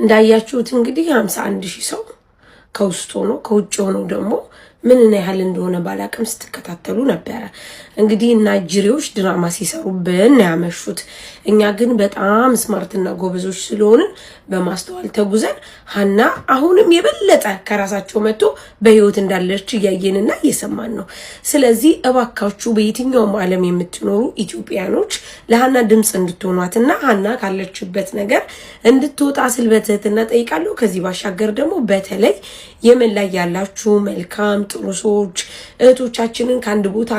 እንዳያችሁት እንግዲህ 51000 ሰው ከውስጥ ሆኖ ከውጭ ሆኖ ደግሞ ምን ያህል እንደሆነ ባላቅም ስትከታተሉ ነበር። እንግዲህ ናይጄሪያዎች ድራማ ሲሰሩብን ያመሹት። እኛ ግን በጣም ስማርትና ጎበዞች ስለሆነ በማስተዋል ተጉዘን ሀና አሁንም የበለጠ ከራሳቸው መጥቶ በህይወት እንዳለች እያየንና እየሰማን ነው። ስለዚህ እባካችሁ በየትኛውም ዓለም የምትኖሩ ኢትዮጵያኖች ለሀና ድምጽ እንድትሆኗትና ሀና ካለችበት ነገር እንድትወጣ ስልበትህትና ጠይቃለሁ። ከዚህ ባሻገር ደግሞ በተለይ የመን ላይ ያላችሁ መልካም ጥሩ ሰዎች እህቶቻችንን ከአንድ ቦታ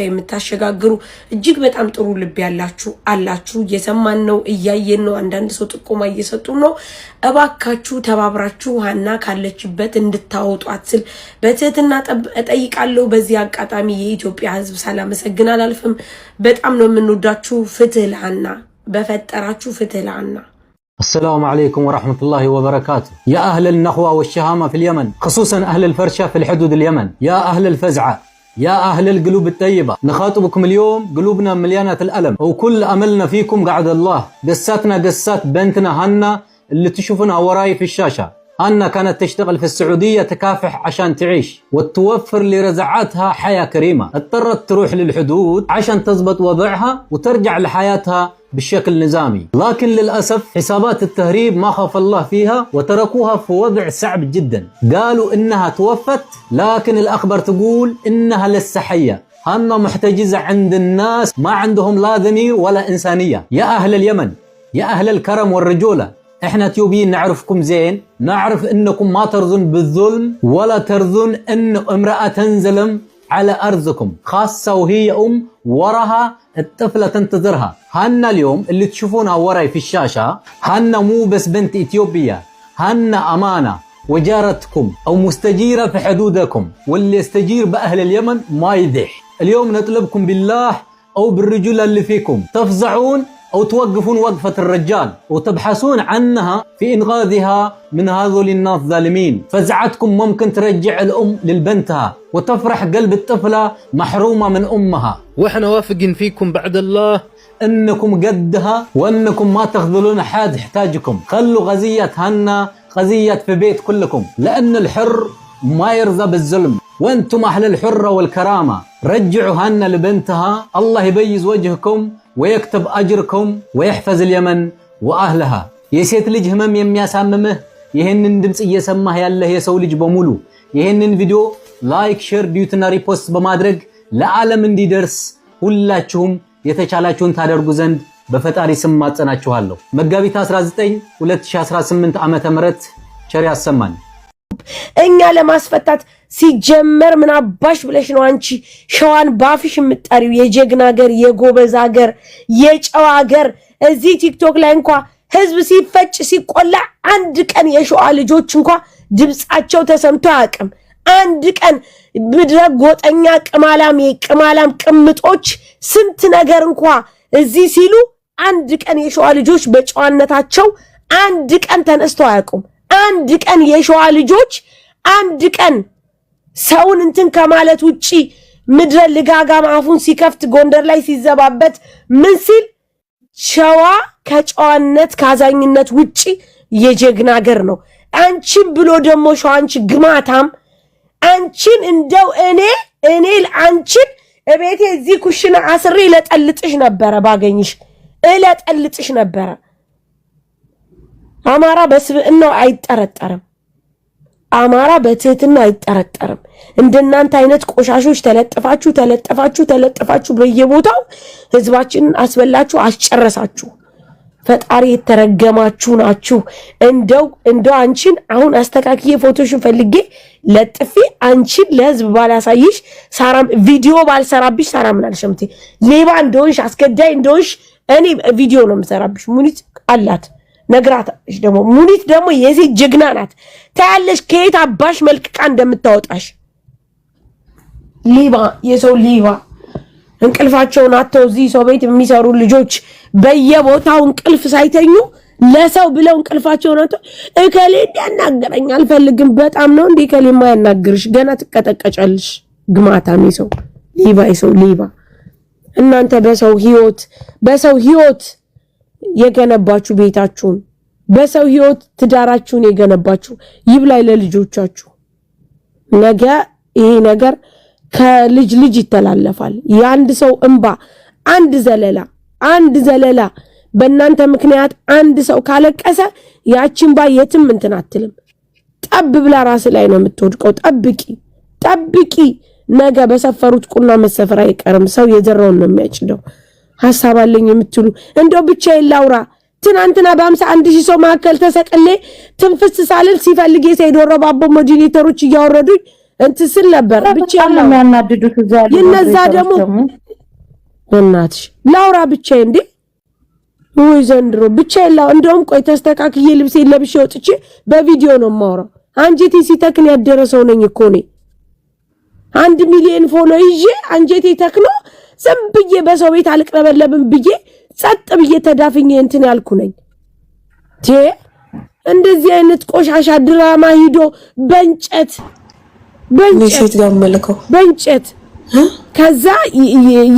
የምታሸጋግሩ እጅግ በጣም ጥሩ ልብ ያላችሁ አላችሁ። እየሰማን ነው፣ እያየን ነው። አንዳንድ ሰው ጥቆማ እየሰጡ ነው። እባካችሁ ተባብራችሁ ሀና ካለችበት እንድታወጧት ስል በትህትና እጠይቃለሁ። በዚህ አጋጣሚ የኢትዮጵያ ሕዝብ ሳላመሰግን አላልፍም። በጣም ነው የምንወዳችሁ። ፍትህ ለሀና፣ በፈጠራችሁ ፍትህ ለሀና። السلام عليكم ورحمة الله وبركاته. يا أهل النخوة والشهامة في اليمن، خصوصا أهل الفرشة في الحدود اليمن، يا أهل الفزعة، يا أهل القلوب الطيبة، نخاطبكم اليوم قلوبنا مليانة الألم وكل أملنا فيكم قعد الله. قصتنا قصات بنتنا هنا اللي تشوفونها وراي في الشاشة. هنا كانت تشتغل في السعودية تكافح عشان تعيش وتوفر لرزعاتها حياة كريمة. اضطرت تروح للحدود عشان تضبط وضعها وترجع لحياتها بالشكل نظامي، لكن للأسف حسابات التهريب ما خاف الله فيها وتركوها في وضع صعب جدا. قالوا إنها توفت، لكن الأخبار تقول إنها لسه حية. هنا محتجزة عند الناس ما عندهم لا ضمير ولا إنسانية. يا أهل اليمن، يا أهل الكرم والرجولة، إحنا تيوبيين نعرفكم زين، نعرف إنكم ما ترضون بالظلم ولا ترضون إن امرأة تنزلم على أرضكم، خاصة وهي وراها الطفلة تنتظرها. هنا اليوم اللي تشوفونها وراي في الشاشة هنا مو بس بنت إثيوبيا، هنا أمانة وجارتكم أو مستجيرة في حدودكم، واللي يستجير بأهل اليمن ما يذح. اليوم نطلبكم بالله أو بالرجولة اللي فيكم تفزعون أو توقفون وقفة الرجال وتبحثون عنها في إنقاذها من هذول الناس الظالمين. فزعتكم ممكن ترجع الأم للبنتها وتفرح قلب الطفلة محرومة من أمها، وإحنا واثقين فيكم بعد الله إنكم قدها وإنكم ما تخذلون حد يحتاجكم. خلوا غزية هنا غزية في بيت كلكم، لأن الحر ما يرضى بالظلم، وأنتم أهل الحرة والكرامة. رجعوا هنا لبنتها، الله يبيز وجهكم ويكتب أجركم ويحفظ اليمن وأهلها. የሴት ልጅ ህመም የሚያሳምምህ ይሄንን ድምጽ እየሰማህ ያለህ የሰው ልጅ በሙሉ ይሄንን ቪዲዮ ላይክ፣ ሼር፣ ዲዩትና ሪፖስት በማድረግ ለዓለም እንዲደርስ ሁላችሁም የተቻላችሁን ታደርጉ ዘንድ በፈጣሪ ስም ማጸናችኋለሁ። መጋቢት 19 2018 ዓመተ ምህረት ቸር ያሰማን። እኛ ለማስፈታት ሲጀመር ምን አባሽ ብለሽ ነው አንቺ ሸዋን ባፍሽ የምትጠሪው? የጀግና ሀገር፣ የጎበዝ ሀገር፣ የጨዋ ሀገር። እዚህ ቲክቶክ ላይ እንኳን ህዝብ ሲፈጭ ሲቆላ አንድ ቀን የሸዋ ልጆች እንኳን ድምጻቸው ተሰምቶ አያውቅም። አንድ ቀን ምድረ ጎጠኛ ቅማላም ቅምጦች ስንት ነገር እንኳን እዚህ ሲሉ አንድ ቀን የሸዋ ልጆች በጨዋነታቸው አንድ ቀን ተነስተው አያውቁም። አንድ ቀን የሸዋ ልጆች አንድ ቀን ሰውን እንትን ከማለት ውጪ ምድረ ልጋጋም አፉን ሲከፍት ጎንደር ላይ ሲዘባበት ምን ሲል ሸዋ ከጨዋነት ካዛኝነት ውጪ የጀግና ሀገር ነው። አንቺን ብሎ ደግሞ ሸዋ አንቺ ግማታም አንቺን እንደው እኔ አንቺን እቤቴ እዚህ ኩሽና አስሬ ለጠልጥሽ ነበረ፣ ባገኝሽ ለጠልጥሽ ነበረ። አማራ በስብዕናው አይጠረጠርም። አማራ በትህትና አይጠረጠርም። እንደናንተ አይነት ቆሻሾች ተለጠፋችሁ በየቦታው ህዝባችንን አስበላችሁ አስጨረሳችሁ። ፈጣሪ የተረገማችሁ ናችሁ። እንደው አንቺን አሁን አስተካክዬ ፎቶሽን ፈልጌ ለጥፌ አንቺን ለህዝብ ባላሳይሽ ሳራም ቪዲዮ ባልሰራብሽ ሳራም አልሸምቴ ሌባ እንደሆንሽ አስገዳይ እንደሆንሽ እኔ ቪዲዮ ነው የምሰራብሽ። ሙኒት አላት ነግራታሽ። ደግሞ ሙኒት ደግሞ የሴት ጀግና ናት። ታያለሽ ከየት አባሽ መልቅቃ እንደምታወጣሽ። ሌባ የሰው ሌባ እንቅልፋቸውን አጥተው እዚህ ሰው ቤት የሚሰሩ ልጆች በየቦታው እንቅልፍ ሳይተኙ ለሰው ብለው እንቅልፋቸውን አጥተው እከሌ እንዲያናገረኝ አልፈልግም። በጣም ነው እንዴ እከሌ የማያናግርሽ? ገና ትቀጠቀጫለሽ። ግማታም የሰው ሌባ። እናንተ በሰው ህይወት የገነባችሁ ቤታችሁን በሰው ህይወት ትዳራችሁን የገነባችሁ ይብላይ ለልጆቻችሁ ነገ ይሄ ነገር ከልጅ ልጅ ይተላለፋል የአንድ ሰው እንባ አንድ ዘለላ በእናንተ ምክንያት አንድ ሰው ካለቀሰ ያቺን ባ የትም እንትን አትልም ጠብ ብላ ራስ ላይ ነው የምትወድቀው ጠብቂ ነገ በሰፈሩት ቁና መሰፈር አይቀርም ሰው የዘራውን ነው የሚያጭደው ሐሳብ አለኝ የምትሉ እንደው ብቻዬን ላውራ ትናንትና በ51,000 ሰው ማከል ተሰቀለ ትንፍስ ሳልን ሲፈልግ የሰይዶሮ ባቦ ሞዲኔተሮች እያወረዱኝ እንትስል ነበር ብቻዬን ነው የሚያናድዱት ዛሬ ይነዛ ደግሞ እናትሽ ላውራ ብቻዬን እንዴ ወይ ዘንድሮ ብቻዬን ላው እንደውም ቆይ ተስተካክዬ ልብሴ ለብሼ ወጥቼ በቪዲዮ ነው ማውራው አንጀቴ ሲተክን ያደረሰው ነኝ እኮ ነኝ 1 ሚሊዮን ፎሎ ይዤ አንጀቴ ተክኖ ዝም ብዬ በሰው ቤት አልቀበለብም ብዬ ጸጥ ብዬ ተዳፍኜ እንትን ያልኩ ነኝ እንደዚህ አይነት ቆሻሻ ድራማ ሂዶ በእንጨት ከዛ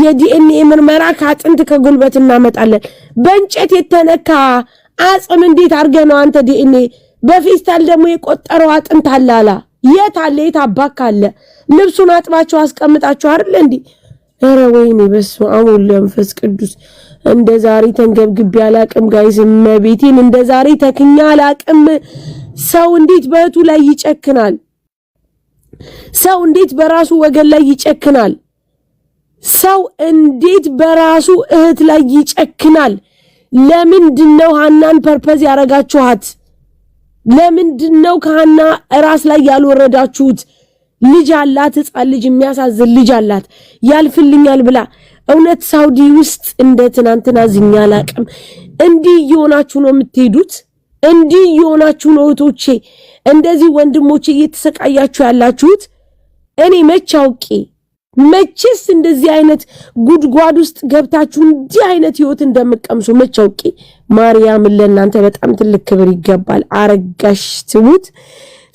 የዲኤንኤ ምርመራ ካጥንት ከጉልበት እናመጣለን በእንጨት የተነካ አጽም እንዴት አርገ ነው አንተ ዲኤንኤ በፌስታል ደግሞ የቆጠረው አጥንት አላላ የት አባካለ ልብሱን አጥባቸው አስቀምጣቸው አይደል እንዴ ኧረ ወይኔ በስመ አብ ወወልድ ወመንፈስ ቅዱስ እንደ ዛሬ ተንገብግብ ያላቅም ጋይስ መቤቴን እንደ ዛሬ ተክኛ አላቅም ሰው እንዴት በእህቱ ላይ ይጨክናል ሰው እንዴት በራሱ ወገን ላይ ይጨክናል ሰው እንዴት በራሱ እህት ላይ ይጨክናል ለምንድነው ሐናን ፐርፐዝ ያረጋችኋት ለምንድነው ከሐና ራስ ላይ ያልወረዳችሁት ልጅ አላት ህፃን ልጅ የሚያሳዝን ልጅ አላት ያልፍልኛል ብላ እውነት ሳውዲ ውስጥ እንደ ትናንትና ዝኛል አቅም እንዲህ ይሆናችሁ ነው የምትሄዱት እንዲህ ይሆናችሁ ነው እህቶቼ እንደዚህ ወንድሞቼ እየተሰቃያችሁ ያላችሁት እኔ መቼስ እንደዚህ አይነት ጉድጓድ ውስጥ ገብታችሁ እንዲህ አይነት ህይወት እንደምቀምሱ መቻውቂ ማርያም ለእናንተ በጣም ትልቅ ክብር ይገባል አረጋሽ ትሙት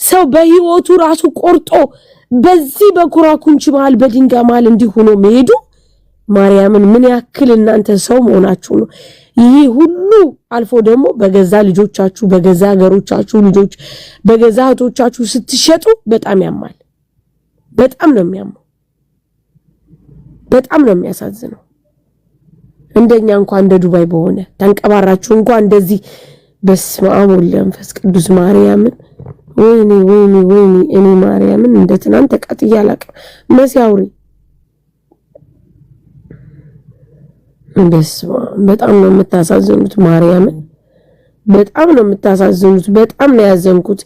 ሰው በህይወቱ ራሱ ቆርጦ በዚህ በኩራኩንች መሃል በድንጋይ መሃል እንዲሆኖ መሄዱ ማርያምን ምን ያክል እናንተ ሰው መሆናችሁ ነው ይሄ ሁሉ አልፎ ደግሞ በገዛ ልጆቻችሁ በገዛ ሀገሮቻችሁ ልጆች በገዛ እህቶቻችሁ ስትሸጡ በጣም ያማል በጣም ነው የሚያመው በጣም ነው የሚያሳዝነው እንደኛ እንኳን እንደ ዱባይ በሆነ ተንቀባራችሁ እንኳን እንደዚህ በስመ አብ ወወልድ ወመንፈስ ቅዱስ ማርያምን ወይኔ እኔ ማርያምን እንደ ትናንት ተቃጥያ አላቅም መሲያውሪ በጣም ነው የምታሳዝኑት ማርያምን በጣም ነው የምታሳዝኑት በጣም ነው ያዘንኩት